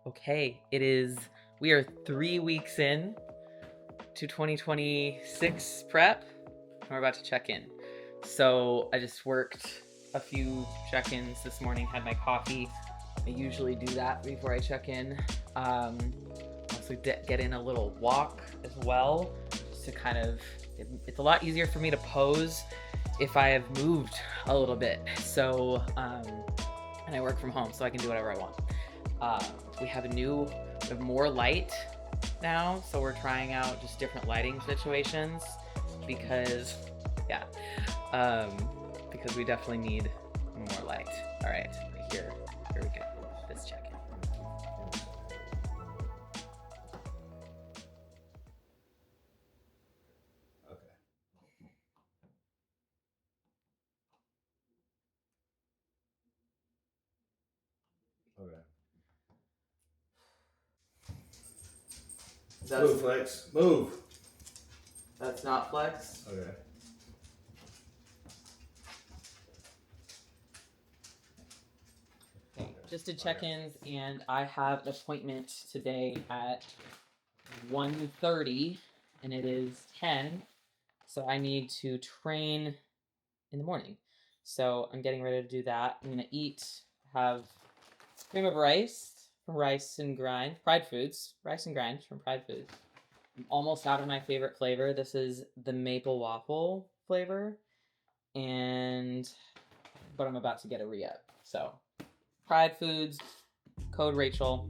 Okay, we are 3 weeks in to 2026 prep, and we're about to check in. So I just worked a few check-ins this morning, had my coffee. I usually do that before I check in. Also get in a little walk as well, just to kind of, it's a lot easier for me to pose if I have moved a little bit. So, and I work from home, so I can do whatever I want. We have more light now, so we're trying out just different lighting situations because we definitely need more light. All right, here we go. This check-in. Okay. Move, Flex. Move. That's not flex. Okay. Okay, just did check-ins, and I have an appointment today at 1:30, and it is 10, so I need to train in the morning. So I'm getting ready to do that. I'm gonna have cream of rice from Rice and Grind, Pride Foods, Rice and Grind from Pride Foods. I'm almost out of my favorite flavor. This is the maple waffle flavor, but I'm about to get a re-up. So Pride Foods, code Rachel,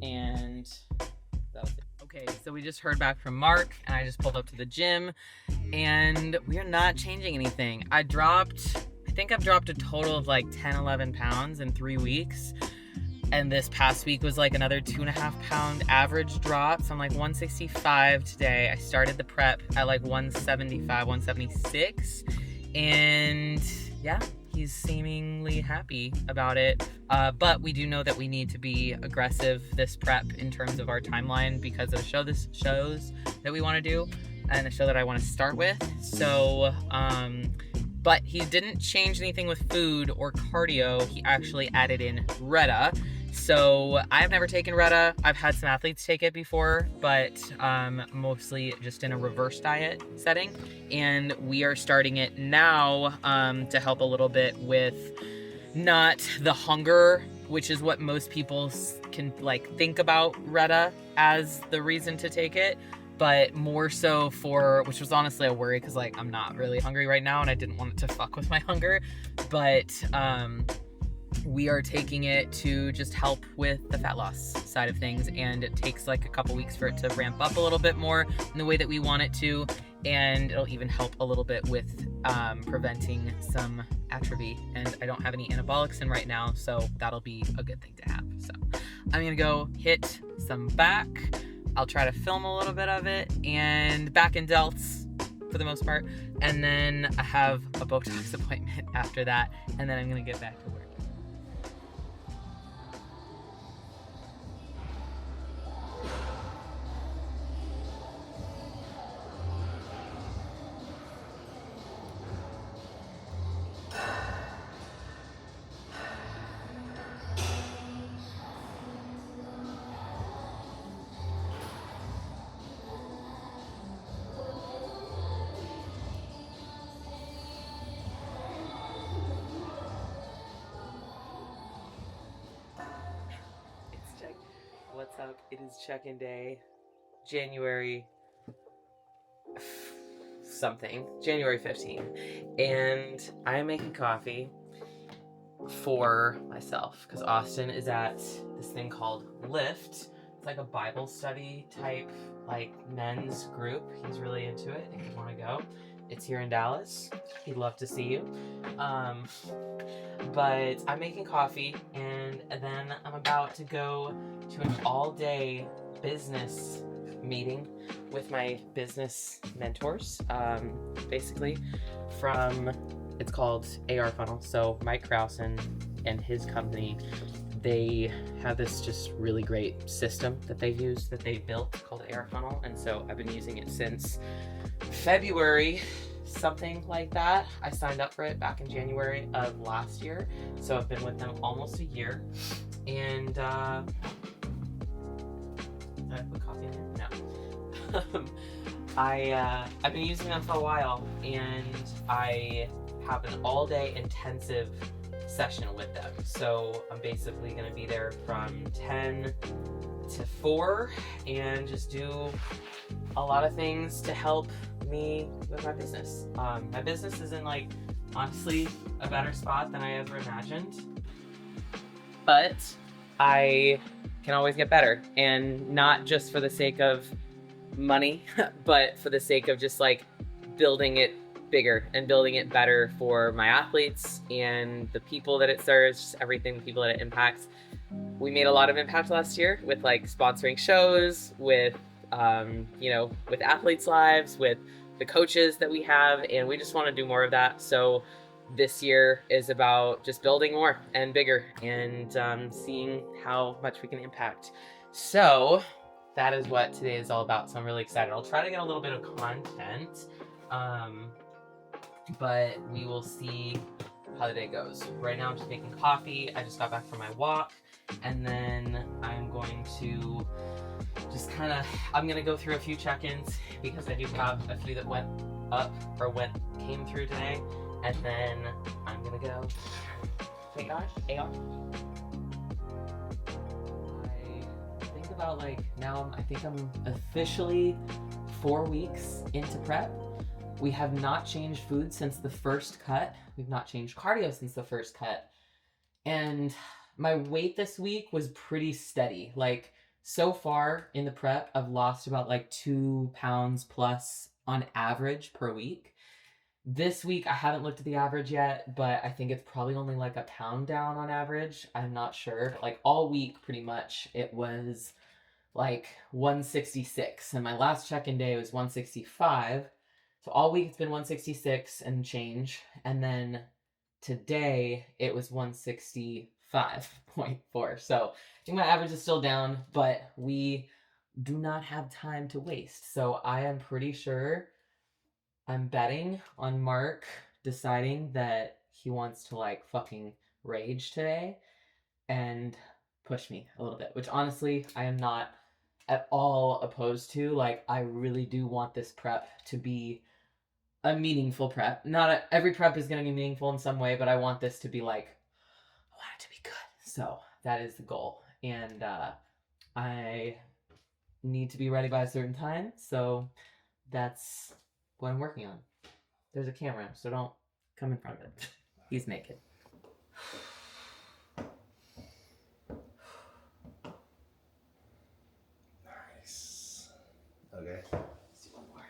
and that was it. Okay, so we just heard back from Mark, and I just pulled up to the gym, and we are not changing anything. I think I've dropped a total of like 10, 11 pounds in 3 weeks. And this past week was like another 2.5 pound average drop. So I'm like 165 today. I started the prep at like 175, 176. And yeah, he's seemingly happy about it. But we do know that we need to be aggressive this prep in terms of our timeline because of the shows that we want to do and the show that I want to start with. So, but he didn't change anything with food or cardio. He actually added in Retta. So I've never taken Retta. I've had some athletes take it before, but mostly just in a reverse diet setting. And we are starting it now to help a little bit with not the hunger, which is what most people can like think about Retta as the reason to take it, but more so which was honestly a worry because like I'm not really hungry right now and I didn't want it to fuck with my hunger, but we are taking it to just help with the fat loss side of things, and it takes like a couple weeks for it to ramp up a little bit more in the way that we want it to, and it'll even help a little bit with preventing some atrophy, and I don't have any anabolics in right now, so that'll be a good thing to have. So I'm gonna go hit some back. I'll try to film a little bit of it, and back and delts for the most part, and then I have a Botox appointment after that, and then I'm gonna get back to work. What's up? It is check-in day, January 15th, and I'm making coffee for myself because Austin is at this thing called Lift. It's like a Bible study type, like men's group. He's really into it. If you want to go, it's here in Dallas. He'd love to see you. But I'm making coffee, and then I'm about to go to an all-day business meeting with my business mentors, basically it's called AR Funnel. So Mike Krausen and his company, they have this just really great system that they built called AR Funnel, and so I've been using it since February, something like that. I signed up for it back in January of last year, so I've been with them almost a year, and Did I put coffee in there? No. I've been using them for a while, and I have an all-day intensive session with them. So I'm basically going to be there from 10 to 4 and just do a lot of things to help me with my business. My business is in, like, honestly, a better spot than I ever imagined, but I can always get better, and not just for the sake of money, but for the sake of just like building it bigger and building it better for my athletes and the people that it serves, everything, the people that it impacts. We made a lot of impact last year with like sponsoring shows, with with athletes' lives, with the coaches that we have, and we just want to do more of that. So this year is about just building more and bigger and seeing how much we can impact. So that is what today is all about. So I'm really excited. I'll try to get a little bit of content, but we will see how the day goes. Right now I'm just making coffee. I just got back from my walk, and then I'm going to just I'm gonna go through a few check-ins because I do have a few that went up or came through today, and then I'm gonna go. Hey guys, AR. About like now I think I'm officially 4 weeks into prep. We have not changed food since the first cut. We've not changed cardio since the first cut. And my weight this week was pretty steady. Like so far in the prep, I've lost about like 2 pounds plus on average per week. This week, I haven't looked at the average yet, but I think it's probably only like a pound down on average. I'm not sure. Like all week, pretty much, it was like 166, and my last check-in day was 165. So all week it's been 166 and change, and then today it was 165.4. So I think my average is still down, but we do not have time to waste. So I am pretty sure I'm betting on Mark deciding that he wants to like fucking rage today and push me a little bit, which honestly I am not at all opposed to. Like I really do want this prep to be a meaningful prep. Not every prep is going to be meaningful in some way, but I want this to be like, I want it to be good. So that is the goal, and I need to be ready by a certain time, so that's what I'm working on. There's a camera, so don't come in front of it. He's naked. Nice. Okay. Let's do one more.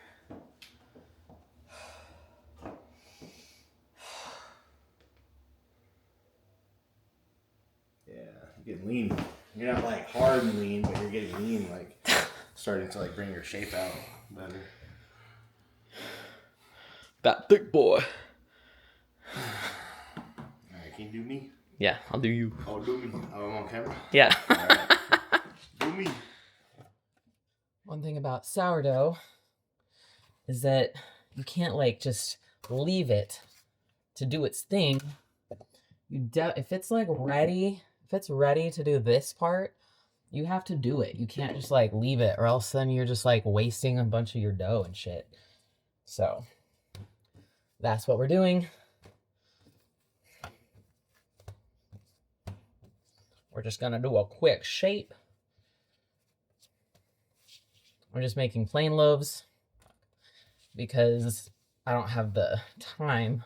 Yeah, you're getting lean. You're not like hard and lean, but you're getting lean, like starting to like bring your shape out better. That big boy. Alright, can you do me? Yeah, I'll do you. Oh, do me. Oh, I'm on camera? Yeah. Alright. Do me. One thing about sourdough is that you can't like just leave it to do its thing. If it's like ready, if it's ready to do this part, you have to do it. You can't just like leave it, or else then you're just like wasting a bunch of your dough and shit. So that's what we're doing. We're just gonna do a quick shape. We're just making plain loaves because I don't have the time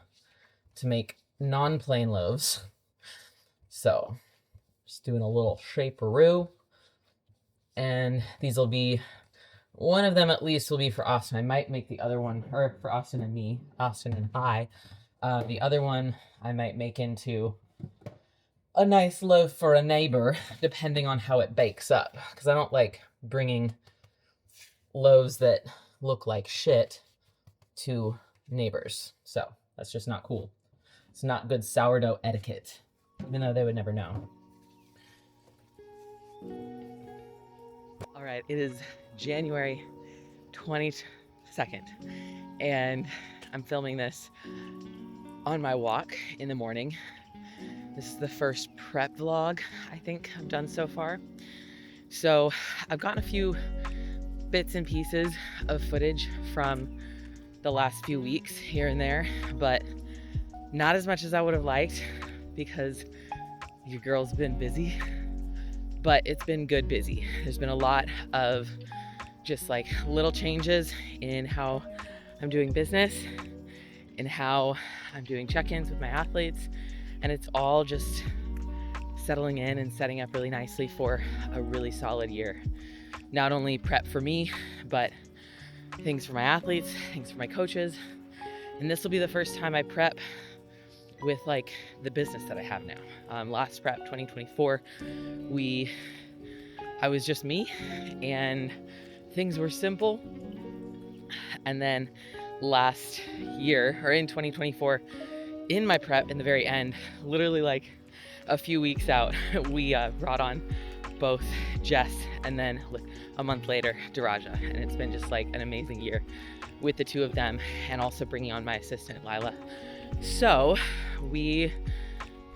to make non-plain loaves. So just doing a little shape-a-roo. And these will be, one of them at least will be for Austin. I might make the other one, or for Austin and me, Austin and I. The other one I might make into a nice loaf for a neighbor, depending on how it bakes up. Because I don't like bringing loaves that look like shit to neighbors. So that's just not cool. It's not good sourdough etiquette, even though they would never know. All right, it is January 22nd, and I'm filming this on my walk in the morning. This is the first prep vlog I think I've done so far. So I've gotten a few bits and pieces of footage from the last few weeks here and there, but not as much as I would have liked because your girl's been busy, but it's been good busy. There's been a lot of just like little changes in how I'm doing business and how I'm doing check-ins with my athletes, and it's all just settling in and setting up really nicely for a really solid year. Not only prep for me, but things for my athletes, things for my coaches. And this will be the first time I prep with like the business that I have now. Last prep 2024, I was just me and things were simple. And then last year, or in 2024, in my prep in the very end, literally like a few weeks out, we brought on both Jess and then a month later Daraja, and it's been just like an amazing year with the two of them, and also bringing on my assistant Lila. So we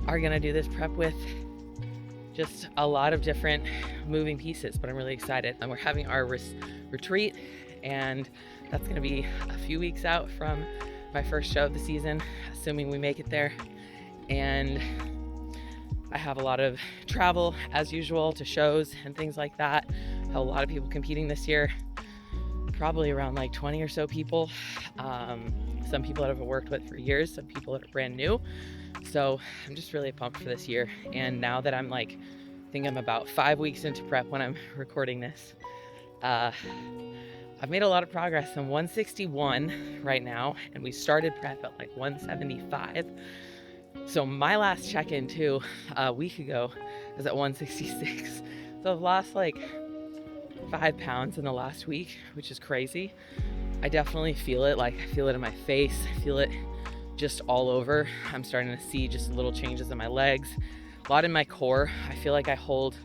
are gonna do this prep with just a lot of different moving pieces, but I'm really excited. And we're having our retreat, and that's gonna be a few weeks out from my first show of the season, assuming we make it there. And I have a lot of travel as usual to shows and things like that. I have a lot of people competing this year, probably around like 20 or so people. Some people that I've worked with for years, some people that are brand new. So I'm just really pumped for this year. And now that I'm like, I think I'm about 5 weeks into prep when I'm recording this, I've made a lot of progress. I'm 161 right now, and we started prep at like 175. So my last check-in too, a week ago, was at 166. So I've lost like 5 pounds in the last week, which is crazy. I definitely feel it. Like I feel it in my face. I feel it just all over. I'm starting to see just little changes in my legs, a lot in my core. I feel like I hold,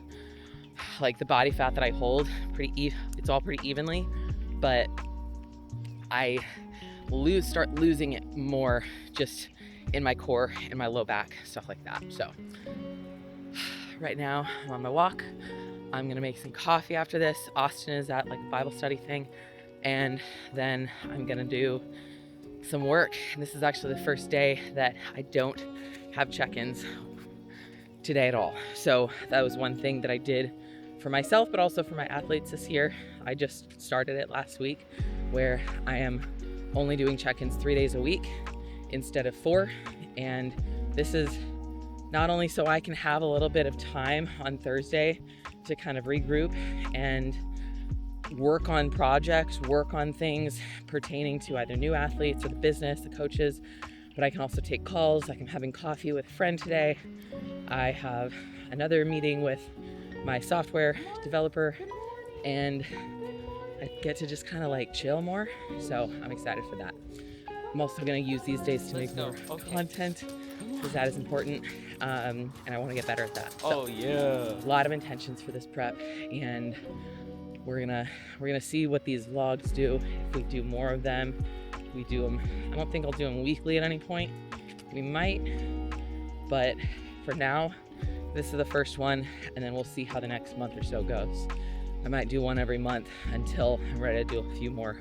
like the body fat that I hold, it's all pretty evenly, but I start losing it more just in my core, in my low back, stuff like that. So right now I'm on my walk. I'm gonna make some coffee after this. Austin is at like a Bible study thing, and then I'm gonna do some work. And this is actually the first day that I don't have check-ins today at all. So that was one thing that I did for myself, but also for my athletes this year. I just started it last week, where I am only doing check-ins 3 days a week instead of 4. And this is not only so I can have a little bit of time on Thursday to kind of regroup and work on projects, work on things pertaining to either new athletes or the business, the coaches, but I can also take calls. Like I'm having coffee with a friend today. I have another meeting with my software developer, and I get to just kind of like chill more. So I'm excited for that. I'm also going to use these days to make more content, because that is important, and I want to get better at that. So, a lot of intentions for this prep, and we're gonna see what these vlogs do. If we do more of them, we do them. I don't think I'll do them weekly at any point. We might, but for now, this is the first one, and then we'll see how the next month or so goes. I might do one every month until I'm ready to do a few more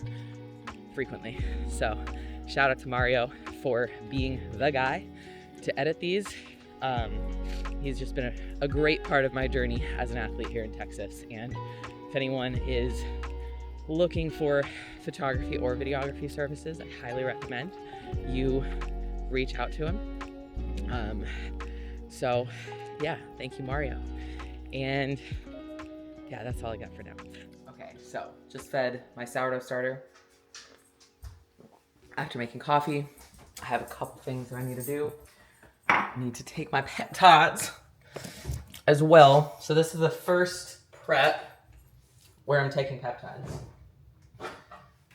frequently. So shout out to Mario for being the guy to edit these. He's just been a great part of my journey as an athlete here in Texas. And if anyone is looking for photography or videography services, I highly recommend you reach out to him. So yeah, thank you, Mario. And yeah, that's all I got for now. Okay, so just fed my sourdough starter. After making coffee, I have a couple things that I need to do. I need to take my peptides as well. So this is the first prep where I'm taking peptides.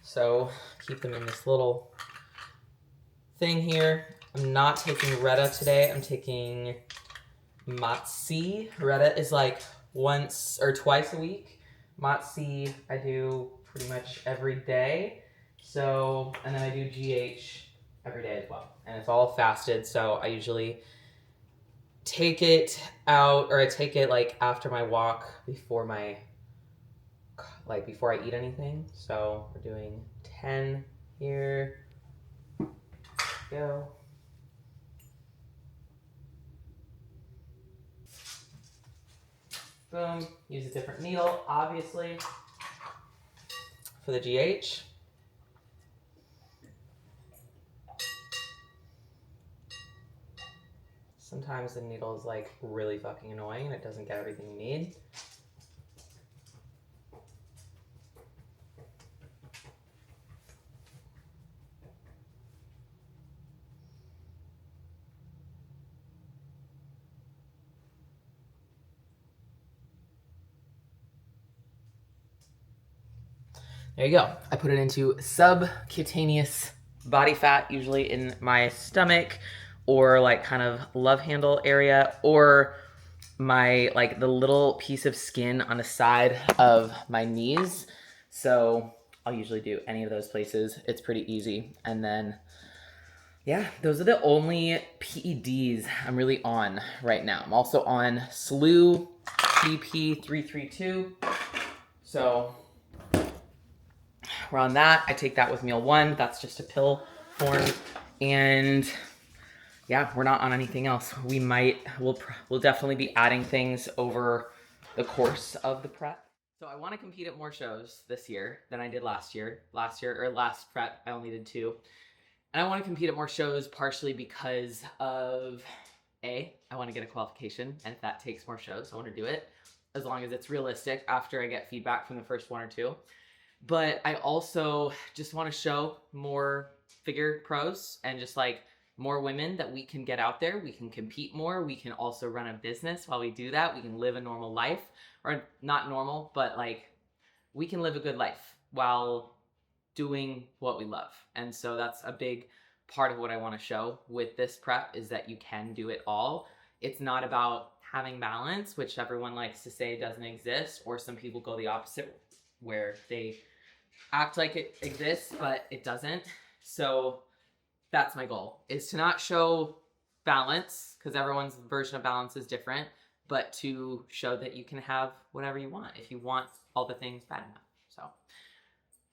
So keep them in this little thing here. I'm not taking Retta today. I'm taking Matsi. Retta is like once or twice a week. Matsi I do pretty much every day. So, and then I do GH every day as well. And it's all fasted, so I usually take it out, or I take it like after my walk before before I eat anything. So we're doing 10 here. Go. Boom. Use a different needle, obviously, for the GH. Sometimes the needle is like really fucking annoying and it doesn't get everything you need. There you go. I put it into subcutaneous body fat, usually in my stomach or like kind of love handle area, or my like the little piece of skin on the side of my knees. So I'll usually do any of those places. It's pretty easy. And then yeah, those are the only PEDs I'm really on right now. I'm also on SLU PP332. So we're on that. I take that with meal 1. That's just a pill form. And yeah, we're not on anything else. We'll definitely be adding things over the course of the prep. So I want to compete at more shows this year than I did last year. Last prep, I only did 2. And I want to compete at more shows partially because of I want to get a qualification, and if that takes more shows, I want to do it as long as it's realistic after I get feedback from the first 1 or 2. But I also just want to show more figure pros and just like more women that we can get out there. We can compete more. We can also run a business while we do that. We can live a normal life, or not normal, but like we can live a good life while doing what we love. And so that's a big part of what I want to show with this prep, is that you can do it all. It's not about having balance, which everyone likes to say doesn't exist, or some people go the opposite where they act like it exists, but it doesn't. So that's my goal, is to not show balance, because everyone's version of balance is different, but to show that you can have whatever you want if you want all the things bad enough. So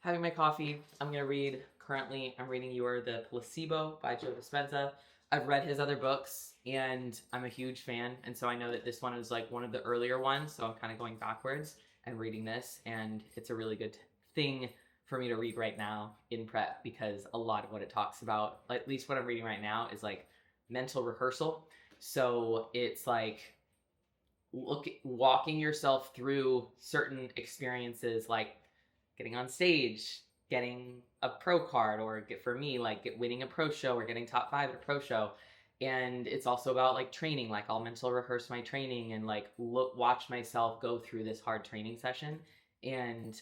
having my coffee, I'm going to read. Currently, I'm reading You Are the Placebo by Joe Dispenza. I've read his other books, and I'm a huge fan. And so I know that this one is like one of the earlier ones, so I'm kind of going backwards and reading this. And it's a really good thing for me to read right now in prep, because a lot of what it talks about, at least what I'm reading right now, is like mental rehearsal. So it's like walking yourself through certain experiences, like getting on stage, getting a pro card, or for me, like winning a pro show or getting top 5 at a pro show. And it's also about like training. Like I'll mental rehearse my training and like watch myself go through this hard training session. And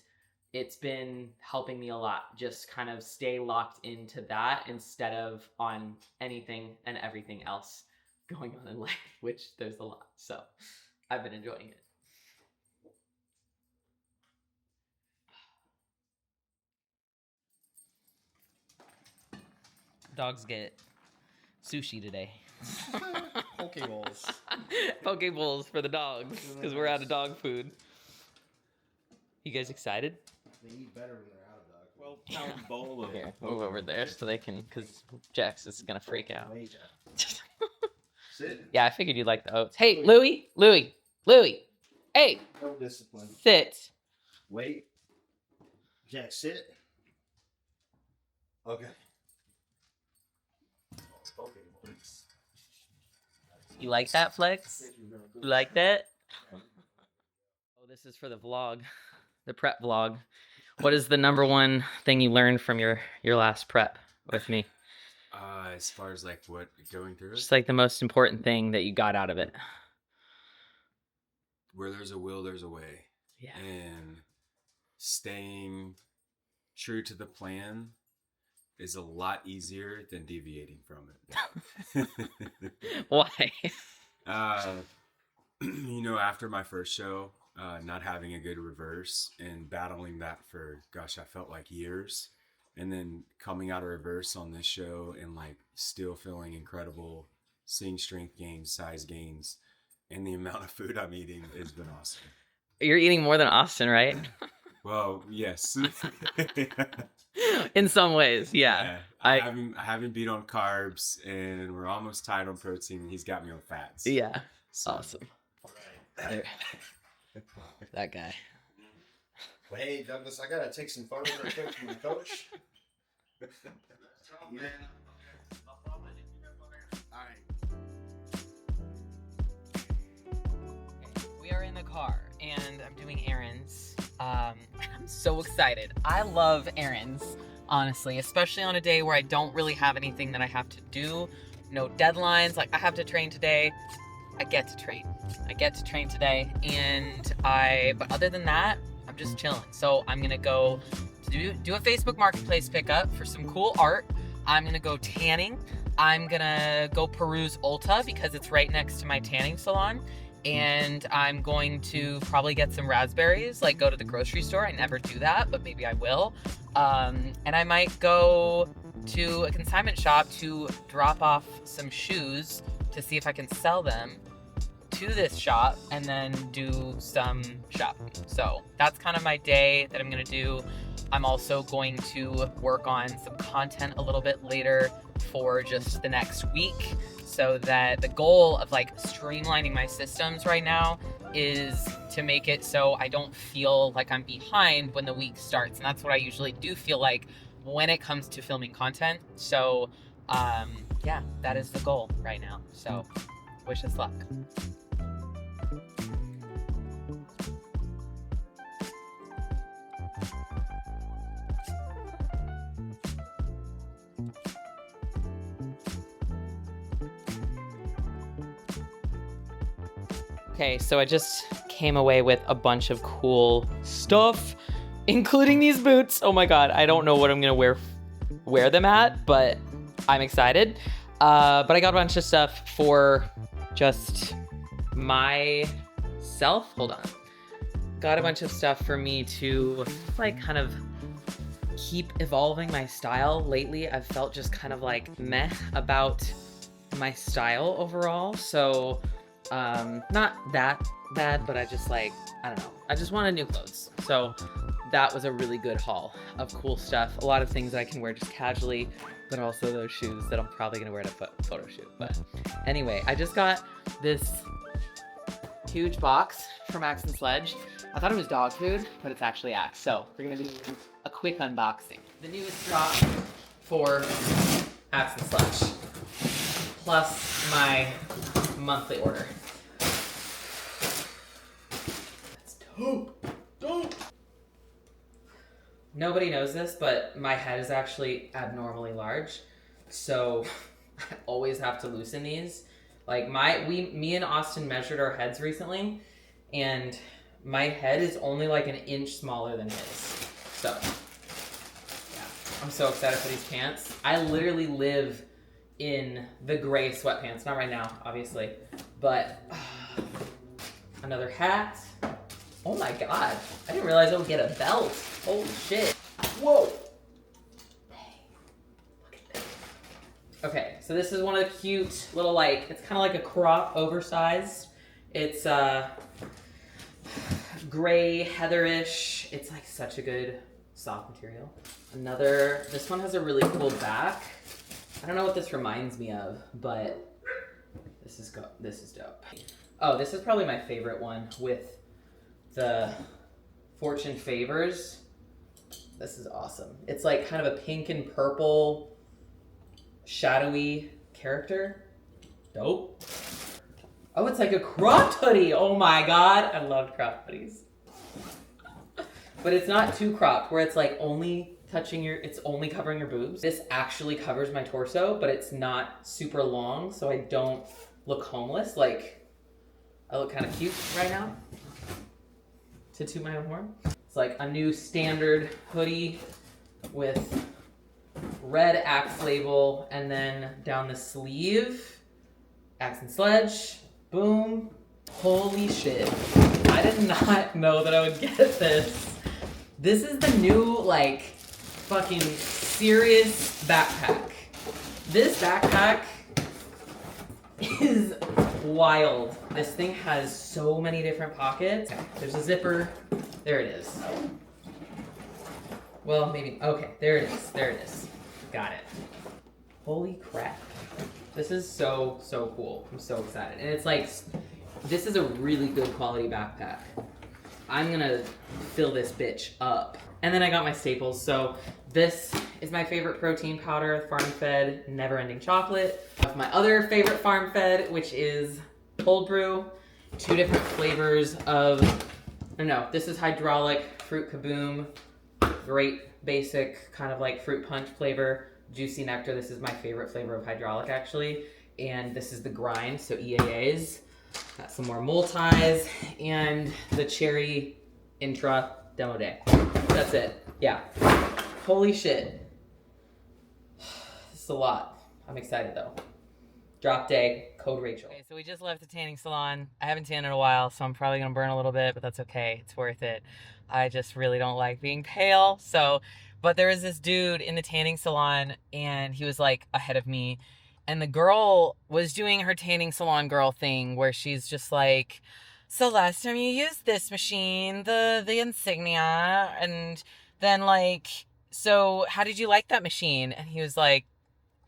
it's been helping me a lot, just kind of stay locked into that instead of on anything and everything else going on in life, which there's a lot. So I've been enjoying it. Dogs get sushi today. Poke bowls. Poke bowls for the dogs, because we're out of dog food. You guys excited? They eat better when they're out of dog food. 12-pound bowl of Here, move over there so they can, because Jax is going to freak out. Sit. Yeah, I figured you'd like the oats. Hey, Louie! Hey! No discipline. Sit. Wait. Jack, sit. Okay. You like that, Flex? You like that? Oh, this is for the vlog, the prep vlog. What is the number 1 thing you learned from your last prep with me? As far as like what going through it, Just like the most important thing that you got out of it. where there's a will, there's a way. Yeah. And staying true to the plan is a lot easier than deviating from it. Why? After my first show, not having a good reverse and battling that for, gosh, I felt like years. And then coming out of reverse on this show and like still feeling incredible seeing strength gains, size gains, and the amount of food I'm eating has been awesome. You're eating more than Austin, right? Well, yes. In some ways, yeah. I haven't beat on carbs, and we're almost tied on protein, and he's got me on fats. Yeah. So, Awesome. There. That guy. Well, hey, Douglas, I gotta take some photos real quick from my coach. Yeah. We are in the car and I'm doing errands. I'm so excited. I love errands, honestly, especially on a day where I don't really have anything that I have to do. No deadlines, like I have to train today. I get to train. Today, but other than that, I'm just chilling. So I'm gonna go do a Facebook Marketplace pickup for some cool art. I'm gonna go tanning. I'm gonna go peruse Ulta because it's right next to my tanning salon. And I'm going to probably get some raspberries, like go to the grocery store. I never do that, but maybe I will. And I might go to a consignment shop to drop off some shoes to see if I can sell them to this shop and then do some shopping. So that's kind of my day that I'm gonna do. I'm also going to work on some content a little bit later for just the next week, so that the goal of like streamlining my systems right now is to make it so I don't feel like I'm behind when the week starts. And that's what I usually do feel like when it comes to filming content. So yeah, that is the goal right now. So wish us luck. Okay, so I just came away with a bunch of cool stuff, including these boots. Oh my god, I don't know what I'm gonna wear them at, but I'm excited. But I got a bunch of stuff for just myself. Hold on. Got a bunch of stuff for me to like kind of keep evolving my style. Lately, I've felt just kind of like meh about my style overall. So not that bad, but I just like, I don't know. I just wanted new clothes. So that was a really good haul of cool stuff. A lot of things that I can wear just casually, but also those shoes that I'm probably gonna wear to a photo shoot. But anyway, I just got this huge box from Axe and Sledge. I thought it was dog food, but it's actually Axe. So we're gonna do a quick unboxing. The newest drop for Axe and Sledge, plus my monthly order. That's dope. Nobody knows this, but my head is actually abnormally large, so I always have to loosen these. Like me and Austin measured our heads recently, and my head is only like an inch smaller than his. So yeah, I'm so excited for these pants. I literally live in the gray sweatpants. Not right now, obviously, but another hat. Oh my god, I didn't realize I would get a belt. Holy shit. Whoa. Hey, look at this. Okay, so this is one of the cute little like, it's kind of like a crop oversized. It's gray heatherish. It's like such a good soft material. This one has a really cool back. I don't know what this reminds me of, but this is dope. Oh, this is probably my favorite one with the Fortune Favors. This is awesome. It's like kind of a pink and purple shadowy character. Dope. Oh, it's like a cropped hoodie. Oh my god, I loved cropped hoodies. But it's not too cropped where it's like only it's only covering your boobs. This actually covers my torso, but it's not super long, so I don't look homeless. Like, I look kind of cute right now, to toot my own horn. It's like a new standard hoodie with red Axe label, and then down the sleeve, Axe and Sledge, boom. Holy shit. I did not know that I would get this. This is the new, like, fucking serious backpack. This backpack is wild. This thing has so many different pockets. Okay, there's a zipper. There it is. Well, maybe, okay, there it is. There it is. Got it. Holy crap. This is so, so cool. I'm so excited. And it's like, this is a really good quality backpack. I'm gonna fill this bitch up. And then I got my staples. So this is my favorite protein powder, Farm Fed Never Ending Chocolate. I have my other favorite Farm Fed, which is cold brew. 2 different flavors of, no, this is hydraulic fruit kaboom. Great basic kind of like fruit punch flavor. Juicy nectar, this is my favorite flavor of hydraulic actually. And this is the grind, so EAAs. Got some more multis and the cherry intra demo day. That's it. Yeah. Holy shit. This is a lot. I'm excited though. Drop day, code Rachel. Okay, so we just left the tanning salon. I haven't tanned in a while, so I'm probably gonna burn a little bit, but that's okay. It's worth it. I just really don't like being pale. But there was this dude in the tanning salon and he was like ahead of me. And the girl was doing her tanning salon girl thing where she's just like, so last time you used this machine, the Insignia, and then like, so how did you like that machine? And he was like,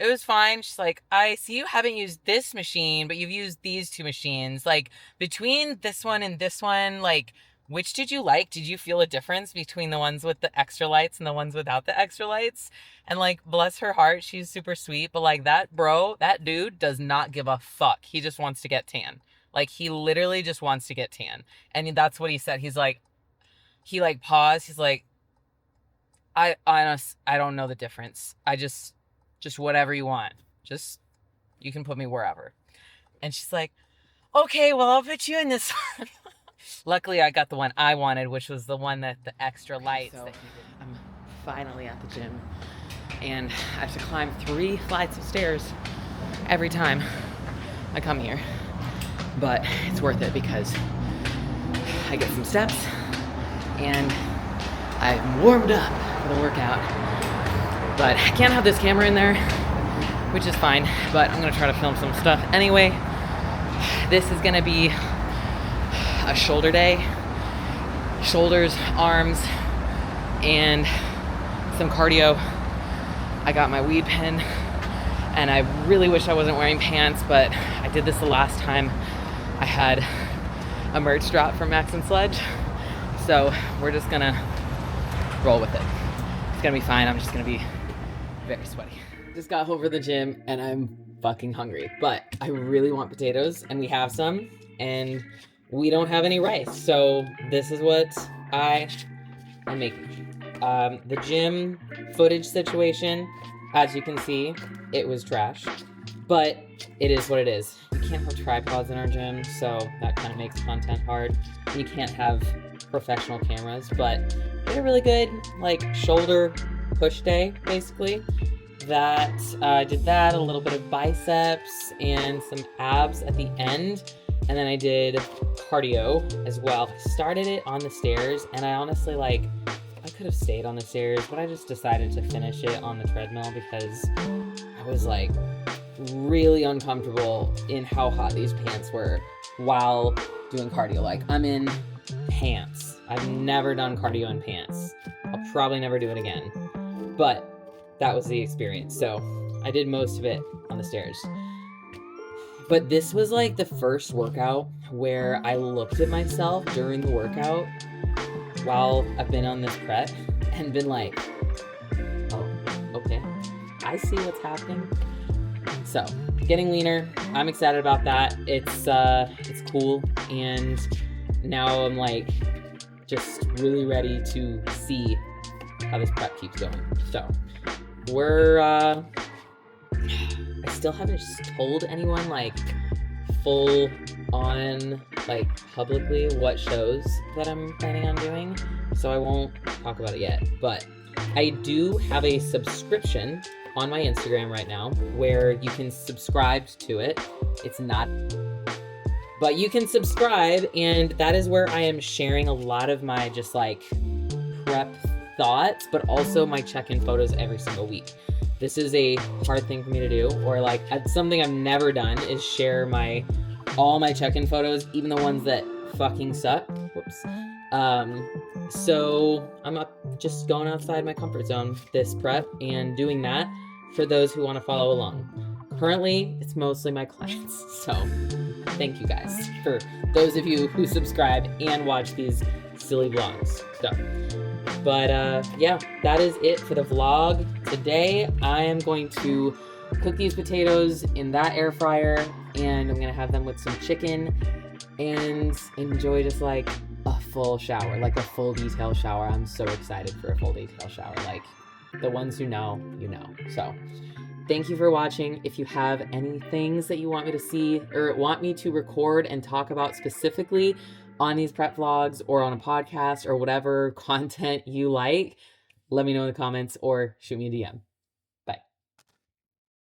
it was fine. She's like, I see you haven't used this machine, but you've used these 2 machines. Like between this one and this one, like, which did you like? Did you feel a difference between the ones with the extra lights and the ones without the extra lights? And like, bless her heart, she's super sweet, but like that dude does not give a fuck. He just wants to get tan. Like he literally just wants to get tan. And that's what he said. He's like, he like paused. He's like, I don't know the difference. I just whatever you want. Just, you can put me wherever. And she's like, okay, well, I'll put you in this one. Luckily, I got the one I wanted, which was the one that the extra lights that he did. I'm finally at the gym, and I have to climb 3 flights of stairs every time I come here. But it's worth it because I get some steps, and I'm warmed up for the workout. But I can't have this camera in there, which is fine, but I'm gonna try to film some stuff anyway. This is gonna be a shoulder day, shoulders, arms, and some cardio. I got my weed pen, and I really wish I wasn't wearing pants, but I did this the last time I had a merch drop from Max and Sledge, so we're just gonna roll with it. It's gonna be fine. I'm just gonna be very sweaty. Just got home from the gym, and I'm fucking hungry, but I really want potatoes, and we have some, and we don't have any rice, so this is what I am making. The gym footage situation, as you can see, it was trash, but it is what it is. We can't have tripods in our gym, so that kind of makes content hard. You can't have professional cameras, but we had a really good, like, shoulder push day, basically. That, I did that, a little bit of biceps and some abs at the end. And then I did cardio as well. I started it on the stairs, and I honestly, like, I could have stayed on the stairs, but I just decided to finish it on the treadmill because I was, like, really uncomfortable in how hot these pants were while doing cardio. Like, I'm in pants. I've never done cardio in pants. I'll probably never do it again. But that was the experience. So I did most of it on the stairs. But this was like the first workout where I looked at myself during the workout while I've been on this prep and been like, oh, okay, I see what's happening. So getting leaner, I'm excited about that. It's cool. And now I'm like just really ready to see how this prep keeps going. So we're, I still haven't told anyone, like, full on, like, publicly what shows that I'm planning on doing, so I won't talk about it yet. But I do have a subscription on my Instagram right now where you can subscribe to it. It's not, but you can subscribe, and that is where I am sharing a lot of my just, like, prep thoughts, but also my check-in photos every single week. this is a hard thing for me to do, or like something I've never done is share all my check-in photos, even the ones that fucking suck. Whoops. So I'm just going outside my comfort zone this prep and doing that for those who want to follow along. Currently, it's mostly my clients, so thank you guys for those of you who subscribe and watch these silly vlogs. But yeah, that is it for the vlog. Today, I am going to cook these potatoes in that air fryer, and I'm gonna have them with some chicken and enjoy just like a full shower, like a full detail shower. I'm so excited for a full detail shower. Like, the ones who know, you know. So thank you for watching. If you have any things that you want me to see or want me to record and talk about specifically on these prep vlogs or on a podcast or whatever content you like, let me know in the comments or shoot me a DM.